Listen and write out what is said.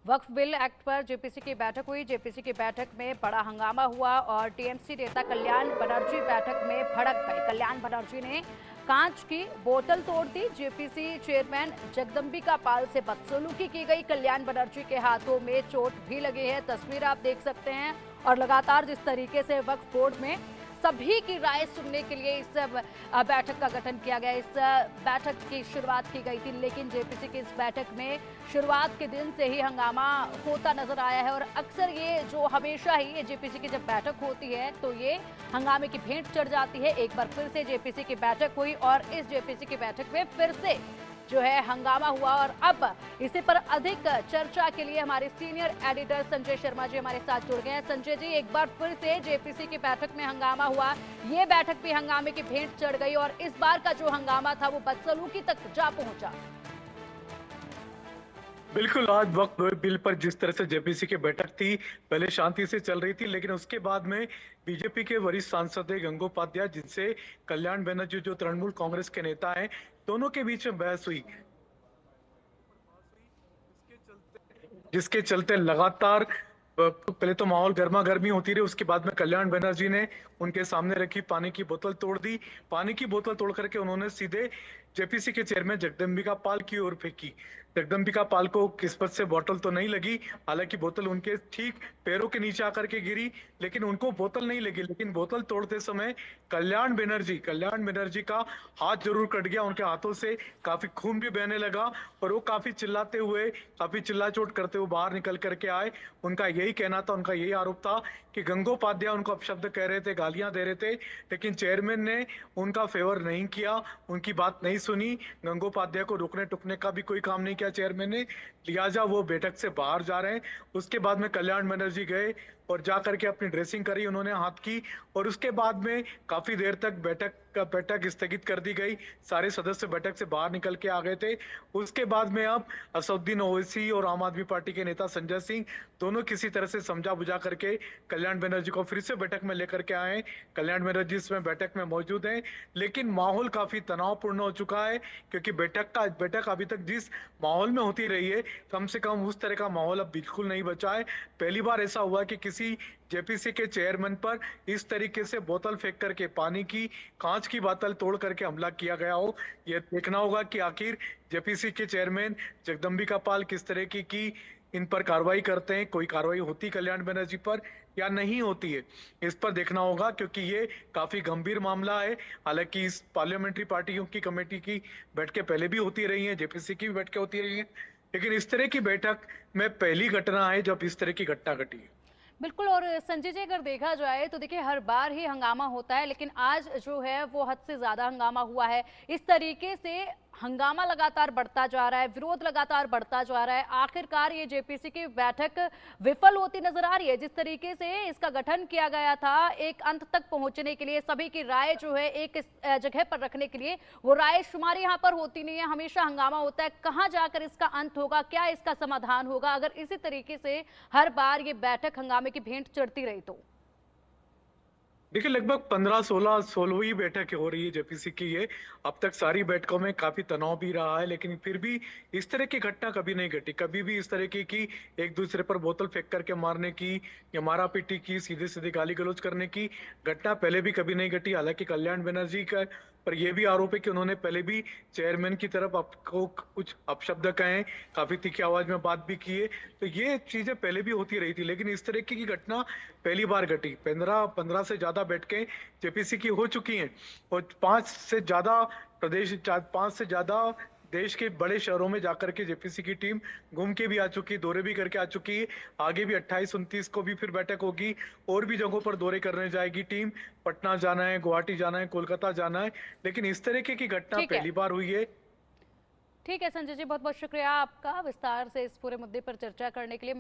वक्फ bill act पर JPC की बैठक हुई। जेपीसी की बैठक में बड़ा हंगामा हुआ और टीएमसी नेता कल्याण बनर्जी बैठक में भड़क गए। कल्याण बनर्जी ने कांच की बोतल तोड़ दी। जेपीसी चेयरमैन जगदंबिका पाल से बदसलूकी की गई। कल्याण बनर्जी के हाथों में चोट भी लगी है, तस्वीर आप देख सकते हैं। और लगातार जिस तरीके से वक्फ बोर्ड में सभी की राय सुनने के लिए इस बैठक का गठन किया गया, इस बैठक की शुरुआत की गई थी, लेकिन जेपीसी की इस बैठक में शुरुआत के दिन से ही हंगामा होता नजर आया है। और अक्सर ये जो हमेशा ही ये जेपीसी की जब बैठक होती है तो ये हंगामे की भेंट चढ़ जाती है। एक बार फिर से जेपीसी की बैठक हुई और इस जेपीसी की बैठक में फिर से जो है हंगामा हुआ। और अब इसी पर अधिक चर्चा के लिए हमारे सीनियर एडिटर संजय शर्मा जी हमारे साथ जुड़ गए हैं। संजय जी, एक बार फिर से जेपीसी की बैठक में हंगामा हुआ, ये बैठक भी हंगामे की भेंट चढ़ गई और इस बार का जो हंगामा था वो बदसलूकी तक जा पहुंचा। बिल्कुल, आज वक्फ बिल पर जिस तरह से जेपीसी की बैठक थी, पहले शांति से चल रही थी, लेकिन उसके बाद में बीजेपी के वरिष्ठ सांसद गंगोपाध्याय, जिनसे कल्याण बनर्जी जो तृणमूल कांग्रेस के नेता हैं, दोनों के बीच में बहस हुई, जिसके चलते लगातार पहले तो माहौल गर्मा गर्मी होती रही। उसके बाद में कल्याण बनर्जी ने उनके सामने रखी पानी की बोतल तोड़ दी। पानी की बोतल तोड़ करके उन्होंने सीधे जेपीसी के चेयरमैन जगदंबिका पाल की ओर फेंकी। जगदंबिका पाल को किस्मत से बोतल तो नहीं लगी, हालांकि बोतल उनके ठीक पैरों के नीचे आकर के गिरी, लेकिन उनको बोतल नहीं लगी। लेकिन बोतल तोड़ते समय कल्याण बनर्जी का हाथ जरूर कट गया, उनके हाथों से काफी खून भी बहने लगा और वो काफी चिल्लाते हुए, काफी चिल्ला चोट करते हुए बाहर निकल करके आए। उनका यही कहना था, उनका यही आरोप था कि गंगोपाध्याय उनको अपशब्द कह रहे थे, गालियां दे रहे थे, लेकिन चेयरमैन ने उनका फेवर नहीं किया, उनकी बात नहीं सुनी। गंगोपाध्याय को रोकने टोकने का भी कोई काम नहीं किया चेयरमैन ने, लिहाजा वो बैठक से बाहर जा रहे हैं। उसके बाद में कल्याण बनर्जी गए और जा करके अपनी ड्रेसिंग करी उन्होंने हाथ की, और उसके बाद में काफी देर तक बैठक स्थगित कर दी गई। सारे सदस्य बैठक से बाहर निकल के आ गए थे। उसके बाद में अब असदुद्दीन ओवैसी और आम आदमी पार्टी के नेता संजय सिंह दोनों किसी तरह से समझा बुझा करके कल्याण बनर्जी को फिर से बैठक में लेकर के आए। कल्याण बनर्जी इसमें बैठक में मौजूद हैं, लेकिन माहौल काफी तनावपूर्ण हो चुका है, क्योंकि बैठक अभी तक जिस माहौल में होती रही है, कम से कम उस तरह का माहौल अब बिल्कुल नहीं बचा है। पहली बार ऐसा हुआ कि किसी जेपीसी के चेयरमैन पर इस तरीके से बोतल फेंक करके, पानी की कांच की बोतल तोड़ करके हमला किया गया हो। यह देखना होगा कि आखिर जेपीसी के चेयरमैन जगदंबिका पाल किस तरह की इन पर कार्रवाई करते हैं, कोई कार्रवाई होती कल्याण बनर्जी पर या नहीं होती है, इस पर देखना होगा, क्योंकि ये काफी गंभीर मामला है। हालांकि इस पार्लियामेंट्री पार्टियों की कमेटी की बैठकें पहले भी होती रही हैं, जेपीसी की भी बैठकें होती रही हैं, लेकिन इस तरह की बैठक में पहली घटना है जब इस तरह की घटना घटी है। बिल्कुल। और संजय जी, अगर देखा जाए तो देखिए हर बार ही हंगामा होता है, लेकिन आज जो है वो हद से ज्यादा हंगामा हुआ है। इस तरीके से हंगामा लगातार बढ़ता जा रहा है, विरोध लगातार बढ़ता जा रहा है। आखिरकार ये जेपीसी की बैठक विफल होती नजर आ रही है। जिस तरीके से इसका गठन किया गया था एक अंत तक पहुंचने के लिए, सभी की राय जो है एक जगह पर रखने के लिए, वो राय शुमारी यहाँ पर होती नहीं है, हमेशा हंगामा होता है। कहाँ जाकर इसका अंत होगा, क्या इसका समाधान होगा अगर इसी तरीके से हर बार ये बैठक हंगामे की भेंट चढ़ती रही तो? देखिए, लगभग 16वीं बैठक हो रही है जेपीसी की ये। अब तक सारी बैठकों में काफी तनाव भी रहा है, लेकिन फिर भी इस तरह की घटना कभी नहीं घटी। कभी भी इस तरह की एक दूसरे पर बोतल फेंक करके मारने की या मारा पीटी की, सीधे सीधे गाली गलौज करने की घटना पहले भी कभी नहीं घटी। हालांकि कल्याण बनर्जी का पर यह भी आरोप है कि उन्होंने पहले भी चेयरमैन की तरफ आपको कुछ अपशब्द कहे, काफी तीखी आवाज में बात भी की है, तो ये चीजें पहले भी होती रही थी, लेकिन इस तरह की घटना पहली बार घटी। 15 से ज्यादा बैठकें जेपीसी की हो चुकी हैं और 5 से ज्यादा देश के बड़े शहरों में जाकर के जेपीसी की टीम घूम के भी आ चुकी, दौरे भी करके आ चुकी है। आगे भी 28-29 को भी फिर बैठक होगी, और भी जगहों पर दौरे करने जाएगी टीम। पटना जाना है, गुवाहाटी जाना है, कोलकाता जाना है, लेकिन इस तरह की घटना ठीक है। पहली बार हुई है। ठीक है संजय जी, बहुत बहुत शुक्रिया आपका विस्तार से इस पूरे मुद्दे पर चर्चा करने के लिए।